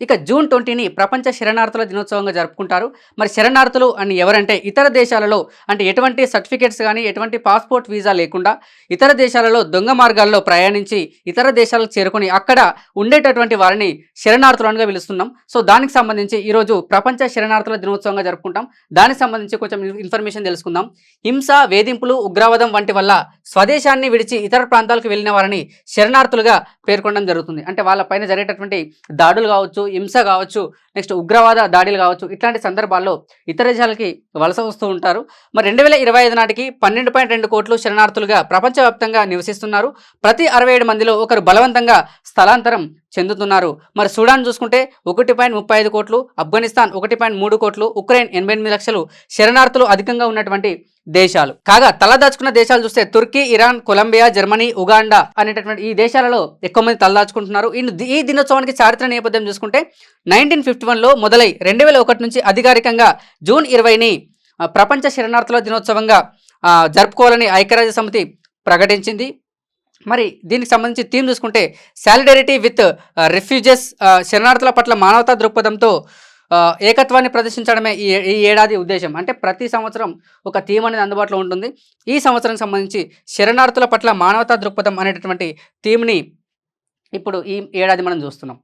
ఇక జూన్ 20ని ప్రపంచ శరణార్థుల దినోత్సవంగా జరుపుకుంటారు. మరి శరణార్థులు అని ఎవరంటే ఇతర దేశాలలో అంటే ఎటువంటి సర్టిఫికేట్స్ గానీ, ఎటువంటి పాస్‌పోర్ట్ వీసా లేకుండా ఇతర దేశాలలో దొంగ మార్గాల్లో ప్రయాణించి ఇతర దేశాలకు చేరుకొని అక్కడ ఉండేటటువంటి వారిని శరణార్థులనుగా పిలుస్తున్నాం. సో, దానికి సంబంధించి ఈరోజు ప్రపంచ శరణార్థుల దినోత్సవంగా జరుపుకుంటాం. దానికి సంబంధించి కొంచెం ఇన్ఫర్మేషన్ తెలుసుకుందాం. హింస, వేధింపులు, ఉగ్రవాదం వంటి వల్ల స్వదేశాన్ని విడిచి ఇతర ప్రాంతాలకు వెళ్ళిన వారిని శరణార్థులుగా పేర్కొనడం జరుగుతుంది. అంటే వాళ్ళ పైన జరిగేటటువంటి దాడులు కావచ్చు, హింస కావచ్చు, నెక్స్ట్ ఉగ్రవాద దాడులు కావచ్చు, ఇట్లాంటి సందర్భాల్లో ఇతర దేశాలకి వలస వస్తూ ఉంటారు. మరి 2025 నాటికి 12.2 కోట్లు శరణార్థులుగా ప్రపంచవ్యాప్తంగా నివసిస్తున్నారు. ప్రతి 67 మందిలో ఒకరు బలవంతంగా స్థలాంతరం చెందుతున్నారు. మరి సూడాన్ చూసుకుంటే 1.35 కోట్లు, ఆఫ్ఘనిస్తాన్ 1.3 కోట్లు, ఉక్రెయిన్ 88 లక్షలు శరణార్థులు అధికంగా ఉన్నటువంటి దేశాలు. కాగా తలదాచుకున్న దేశాలు చూస్తే తుర్కీ, ఇరాన్, కొలంబియా, జర్మనీ, ఉగాండా అనేటటువంటి ఈ దేశాలలో ఎక్కువ మంది తలదాచుకుంటున్నారు. ఈ దినోత్సవానికి చారిత్ర నేపథ్యం చూసుకుంటే 1951లో మొదలై 2001 నుంచి అధికారికంగా జూన్ 20ని ప్రపంచ శరణార్థుల దినోత్సవంగా జరుపుకోవాలని ఐక్యరాజ్య సమితి ప్రకటించింది. మరి దీనికి సంబంధించి థీమ్ చూసుకుంటే సాలిడారిటీ విత్ రిఫ్యూజెస్, శరణార్థుల పట్ల మానవతా దృక్పథంతో ఏకత్వాన్ని ప్రదర్శించడమే ఈ ఏడాది ఉద్దేశం. అంటే ప్రతి సంవత్సరం ఒక థీమ్ అనేది అందుబాటులో ఉంటుంది. ఈ సంవత్సరానికి సంబంధించి శరణార్థుల పట్ల మానవతా దృక్పథం అనేటటువంటి థీమ్ని ఇప్పుడు ఈ ఏడాది మనం చూస్తున్నాం.